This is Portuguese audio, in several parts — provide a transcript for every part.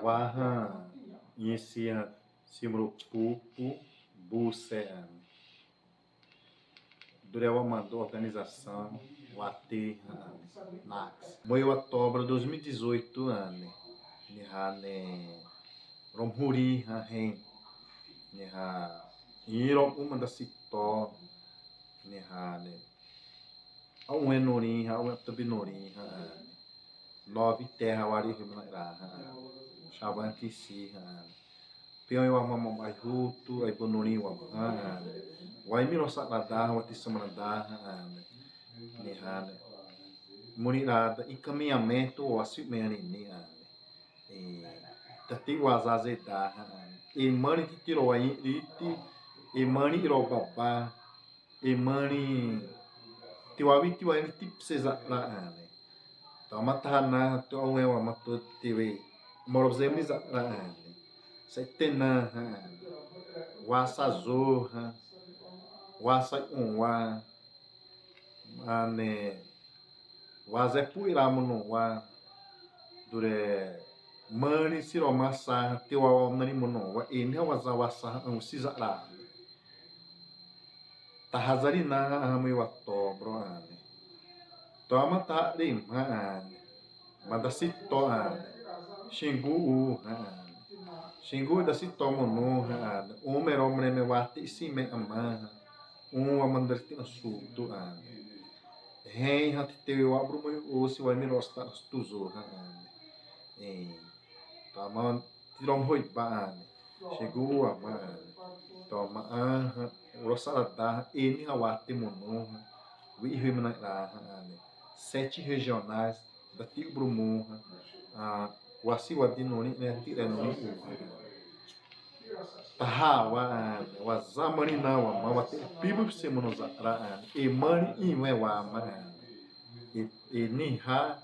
wahu inicia simrupupu busean duré o mado organização wate NAX foi outubro 2018 ano ne romhuri REM nhimiro uma da sitó ne ao enori ao tabinori 9 terra wari Xavante si pion eu amam mai ruto ai bonori o wai miro saladar o tissamadar ne monirada encaminhamento o assimene e tati o azazedar e mãri que tirou aí e mãri irou babá e mãri tiwi precisa lá então matana to eu amato tiwi morobzemiza setena wasazorra wasa unwa ane wazepuiramuno wa dure mani siromasa tiwa nanimuno wa ene wazawasa usizara tahazarina ame watobro ane toma ta rimane madasito xingu xingu da sitomo no umero mreme wati sime ama amandarti asuto rei hateu abro o se vai mirosta tuzo tama tirom hoiba chegou a toma rosalada eni hawate mono wi höimana 7 regionais da Tibrumu o asiwadinoni né tirenoni tahawa wazamarina wa mawate pibu semonoza e mani inwe wa e niha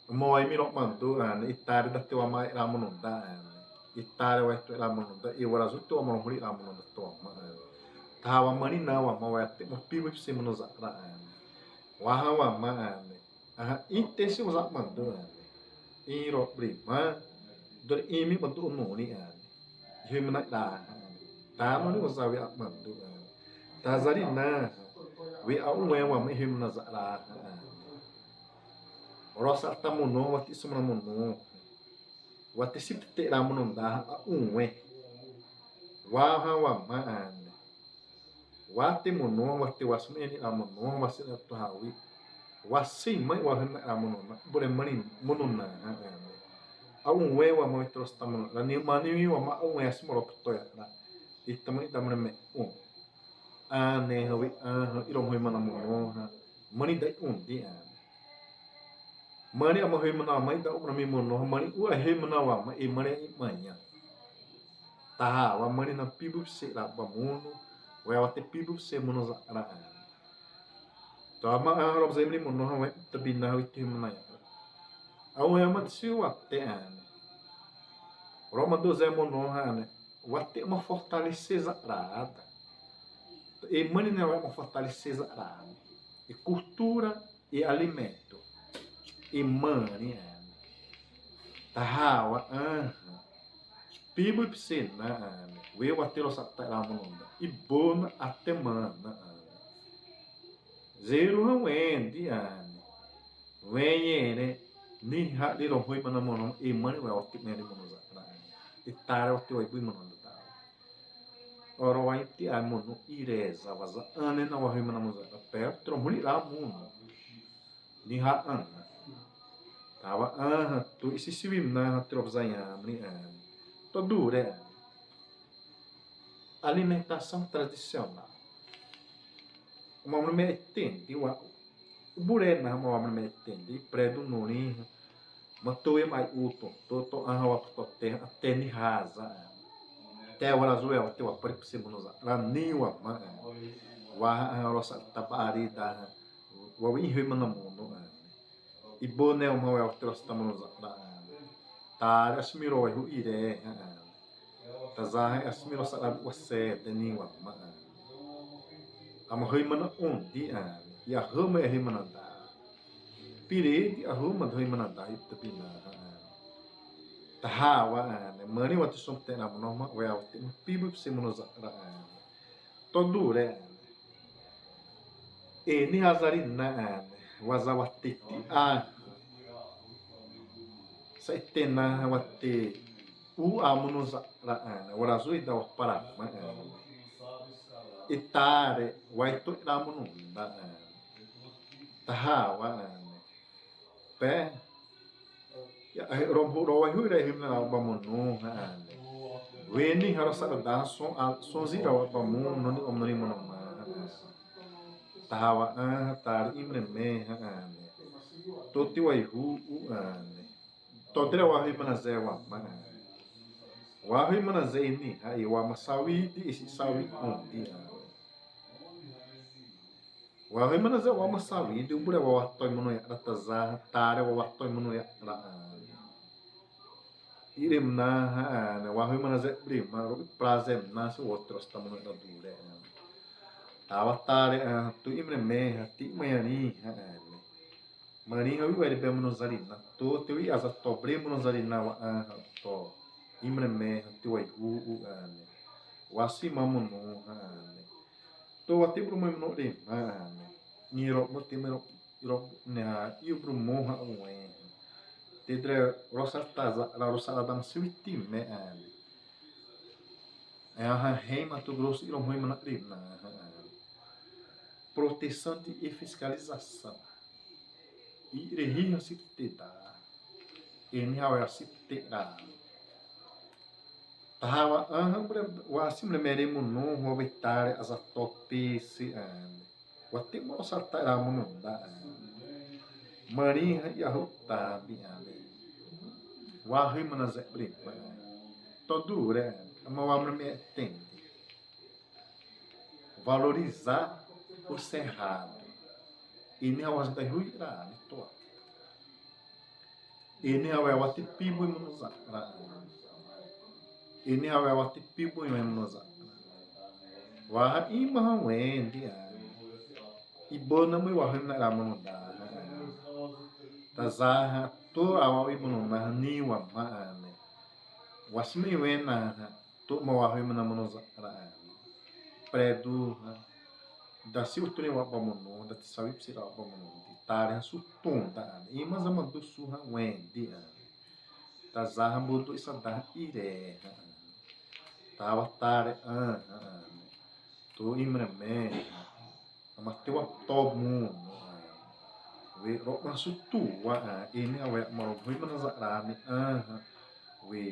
moai miro mando itari da teu amai ramonda itari wa tu ramonda e warazu tu amonhuri ramonda toma tahawa marina wa mawate pibu semonoza wahawa intensi uzak mando iro prima dor imi mando noni höimana ta noni usawi mando tazarina we aunwa me höimana zara rosa tamono wati sumramono wati sipte ramonda unwe wahawa wate mono wate wasmeni amono wasina to hawi wasi mai wa amono bore mani monona au wewa mo tros tamono la ni mani wa ma au es moro toya na itamai tamre me ane hawi iro höimana mono mani dai di mani amo höimana mai da umra mi mono mani u höimana wa ma e mani manha ta wa mani na pibu se la ba mono wa te pibu se mono za ra tama rob zemli mono ha tabina witi mana au é uma siwa te Roma do Zé mono ha wate uma fortaleceza rada e mani não é uma fortaleceza rada e cultura e alimento e mani tahawa pibu psena we watelo satara mono e bona até mana zero wendi wenye ni ha di ro höimana mono e mani wa otti ne mono za e tara otti oi mono da oro wa ti a mono ireza vaza ane na wa höimana mono za per tromuli ra mono ni ha tava tu isi sivim na trovzanya ni to dure alimentação tradicional uma mulher me entende o burena uma mulher me entende prédumã matou mai uto toto hawa to terra até ni rasa até o razuel teu apare por cima nos lá niwa wa rosa tapari da wa wi höimana mono e bonel mau é o teu estamos lá tá asmiro o ire tazai asmiro sa você teniwa ama höimana di e a rama é höimana da piredi a rama do höimana da itapina tahawa mãri wa tisum te na monoma wa te pibu se monoza ra to duré e ni hazarina wazawa Ti'á sai tena wa te u amonoza ra ora zui da para itare wa to da monunda tahawa pe ya rombo ro hui re himna ba monu weni harasa da son zira ba mon no ni omni monoma tahawa tar imreme to tiwi to tre wa höimana ze wa höimana ze ni ai wa masawi di isi sawi on di wa höimana ze wa masawi di bure wa toy mono ya rataza tare wa toy mono ya ra iremna wa höimana ze prima ro prazer na se outro sta mono da dure tawa tare tu imreme ti mãri mãri eu ia be mono zarina to tiwi asa to bre mono zarina wa to imreme ti wahu wasi mamono to wati pro mono de nhimiro motimero iro na iu pro moha uen tedre rosa taza la rosa dam suiti me ãnahã REM Mato Grosso iro höimana na proteção e fiscalização irehia se teta enhau se teta tahawa wa simple meremo no ho vetare as a tope se wa te mo saltara mõnõda mãri e a rota biale wa höimana ze prima to duré uma obra me atende valorizar o cerrado e nem as da ruíra to e nem a te pibo monoza e nem a te pibo monoza wa ima wendi e bona mo wa höimana ra mõnõda tazaha to awa ibonona ni wa maane wasme wena to mo wa höimana monoza ra prédumã da futuro wa mono da tiwi psira wa mono tare sutonda e mas amando surra wendi tazaha bodo isa da ire tawa tare to imreme amateu atomu we ro sutu wa ini awe mo höimana za ra mi we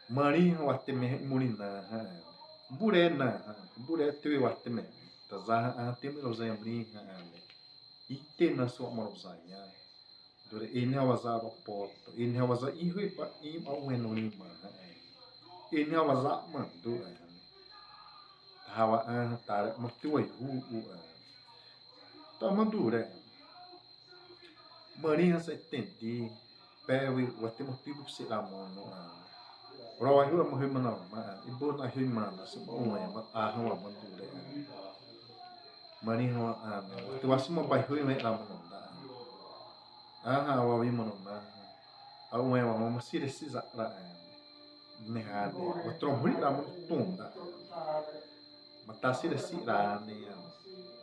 mãri wa te me murina burena bure tiwi wa te me tazaha te me rozaya mri ite na so morozaya dore ini awaza poto ini awaza ihui pa im au enoni ma ini awaza mando hawa tare mo tiwi hu ta mandure mãri se tendi pewi wa te mo pibu se la mono rawa hu mo höimana ma ibo na höimana se mo ma wa mandure mãri ha te wasi mo bai hui me la mono wa wi mono na au wa mo sire siza ra ne ha o tromhuri la mo tunda matasi de si ra ne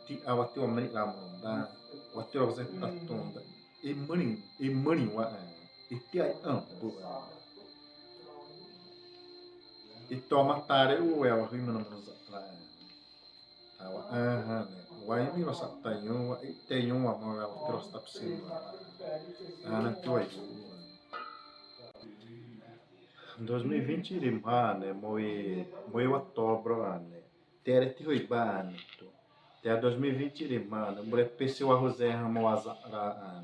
ti awati wa mani la mono da wati ro se ta tunda e mãri wa e ti ai ampo e toma tare o wa höimana monoza ra tawa wa imi ro satanyo wa tenyo wa mo wa trosta psima ana toi 2020 rimha moi outubro tere ti höibane to te 2020 rimha bre pesi wa rozerra mo azara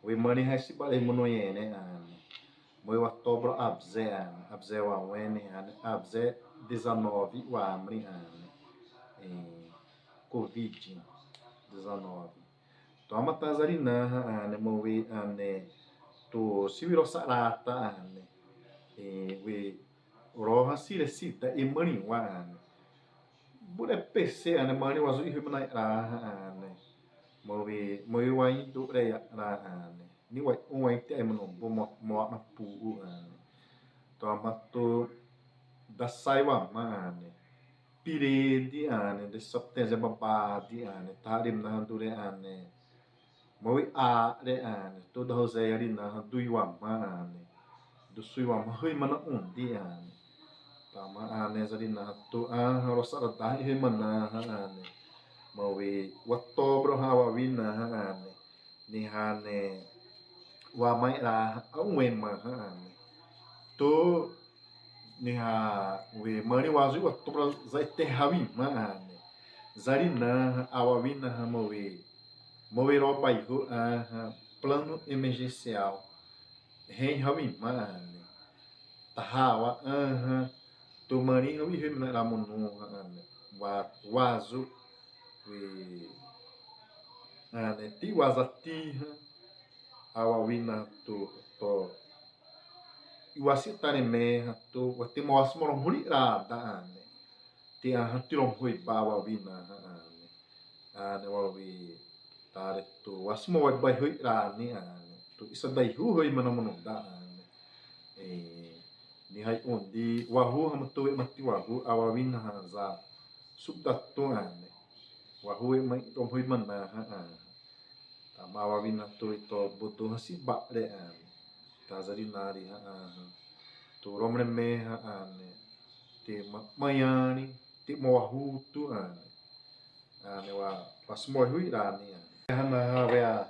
we mãri hasi bale monoyene moi outubro abze wa wene abze 19 wa amri covid 19 toma tazarina mowe to siviro sarata we roha sire sita e mãri wa bure pese mãri wa zui himna mowe wa indo re ra ni wa te mono bomo sai wama piredi de september babadi tarim na dure moi toda rosé ali na do iwama do suiwama höimana tama zari na to rosara da höimana maui outubro wina ni wamai ra wena to ni we mãri wazu outubro zai terrawima zari na awawina maui ro bairro Plano Emergencial REM Xavante tahawa to mãri no höimana ra mõnõda wazu ti wazatiha awawina to iwasitare meha to wate mos morom huri rada ti tirom hui bawa wina wawi tare to wasmo wai bai hui rani to isa dai hui mana mõnõda ni hai ondi wahu hamto mati wahu awawina za subdato wahu mai rom hui mana awawina to ito boto hasi bakre tazari nari to romre me te manhani te wahu tu was moi hui rani hana vea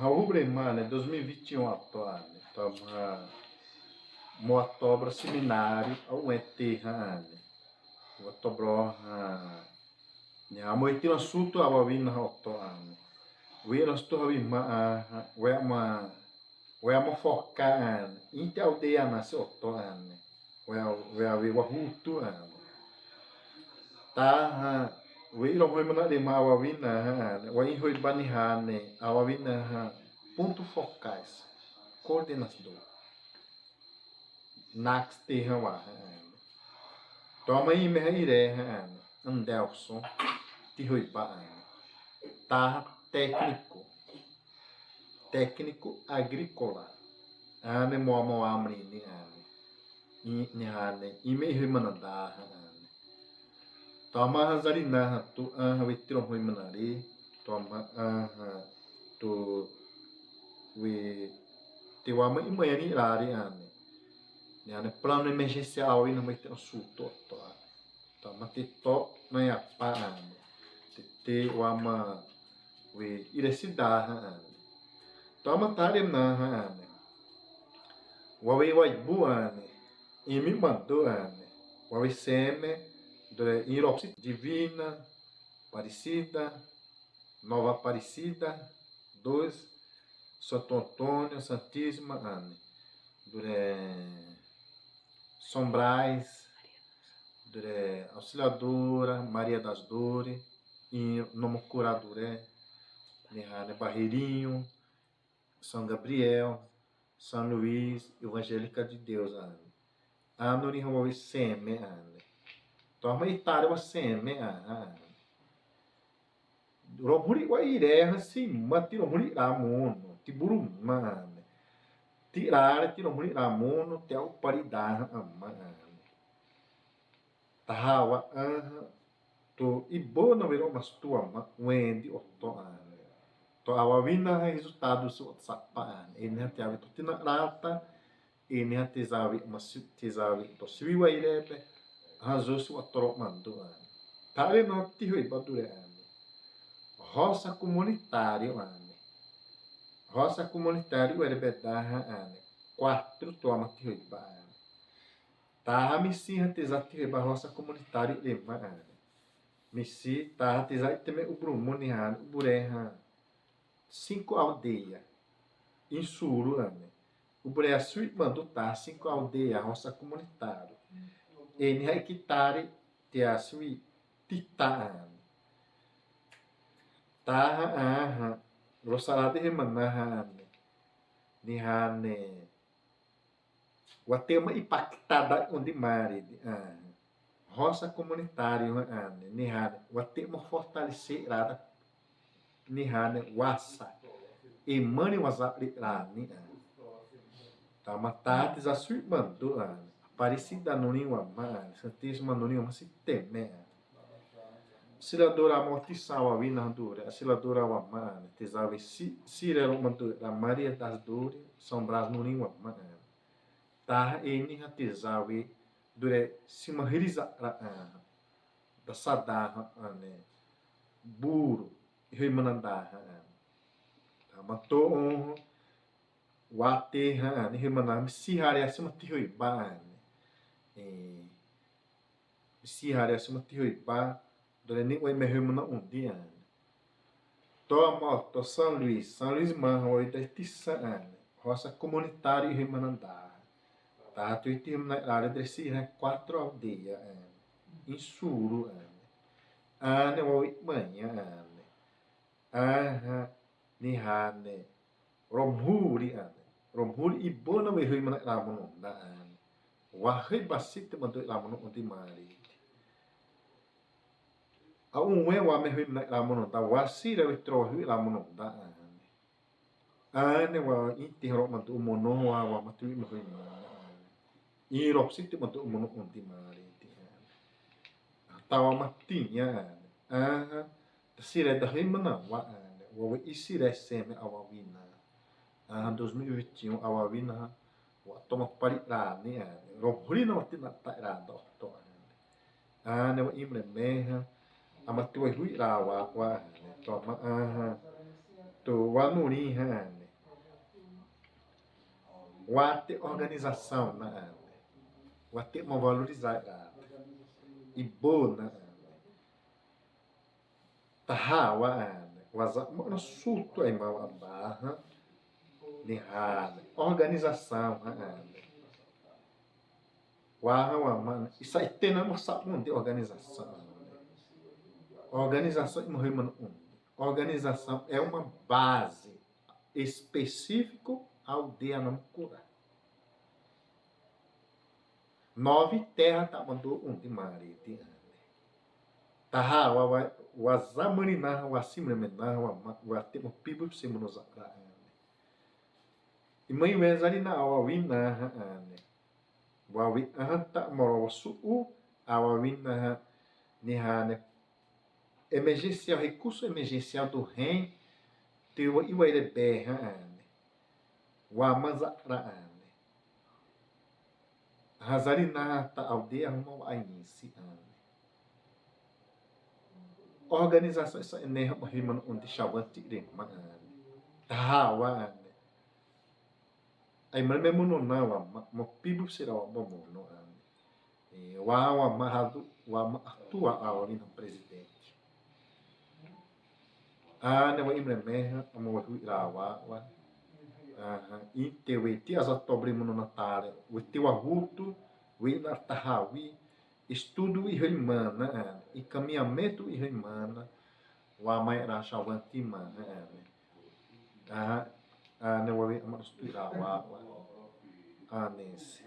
haubre mane 2021 to outubro seminário outubro moi tira suto awawina wena sto wema focar inte aldeia na soto wahu tu ta we ro mana de awawina wa hoi banihane awawina ponto focais coordenador NAX terra toma aí meire Andelson Tiwi tá técnico agrícola mo amri ni me höimana toma hazarina tu witiro höimanari toma tu we te wama imanhani rari Plano Emergencial REM vai ter suto toma te to na ya pa te wama we iresidar toma tare na wawe waibu e me mandou wawe seme duré divina Aparecida Nova Aparecida 2 Santo Antônio Santíssima duré Sombrais duré Auxiliadora Maria das Dores e nome curadoré Barreirinho São Gabriel, São Luís, Evangélica de Deus, Anuri Hawaii Seme, Toma Itália Seme, Romuri Wairé, assim, Matiromuri Ramono, Tiburuma, Tirar, Tiromuri Ramono, Tel Paridar, Tahawa, To Ibona Veromas Tuama, Wendy, Otoa. To awawina resultado so sapa ini hati awi to tina rata ini hati zawi to siwa irebe hazo su atoro mandu tare no ti hui badure roça comunitário erebe daha 4 toma ti hui ba ta misi hati zati hui ba roça comunitário lema misi ta hati zati teme ubrumo ni ubureha 5 aldeias em Suru, o Brasil mandou 5 aldeias, roça comunitária. Ele hectare te asui tita. Tá rosalade remana nihane. O tema impactada onde mãri roça comunitária nihane. O tema fortalecer rada nihane wasa e mani wasa rani tamatati za sui mandu parecida no nenhuma mãe, santíssima no nenhuma se teme. Siladora amortiçal a wina dura, siladora a mãe, tesave sirelo mantu a Maria das Dores, são bras no nenhuma mãe. Tá eni a tesave dure cima risa da sadarra ane buro höimana darra matou waterra ane höimana sihari acima tiwi sihari acima tiwi dure nem o me höimana dia to São Luís man o da tissa roça comunitária höimana darra tá tu na área de 4 aldeias em Suru ane o manhã nihane romhuri i bona we höimana la mõnõda wahu basite mantu la mõnõda mãri a we wa me höimana la mõnõda wasira we trohu la mõnõda ane wa intihro mantu mõnõha wa matu me höimana i ropsite mantu mõnõda mãri tawa matinha sire da höimana wa isire seme awawina 2021 awawina wa toma parira ni rohuri na watina taira do ne wa imre meha amatu hui ra wa toma to wa nuri wa te organização wa te uma valorizar e bona tahawa waza mano surto aí mal barra nihada organização waha mano isso aí tem na nossa de organização organização é uma base específico aldeia não cura 9 terra tá mandou de mãri taha wa zamanina wa simremena wa temo pibu semonoza e mãe wezari na wa wina wa wi anta moro su a wina nihane emergencial recurso emergencial do REM teu iwairebe wa mazara Hazarinata aldeia arruma a inici organização essa energia REM onde Xavante tawa ai mãe mõnõda mo pibu será o mono wa mado wa atua a no presidente ne wa imre meha mo ira wa i tewe ti as outubro no Natal o teu wahu wena tahawi estudo e höimana e caminhamento e höimana wa mai ra Xavante ne wa amastuira wa nesse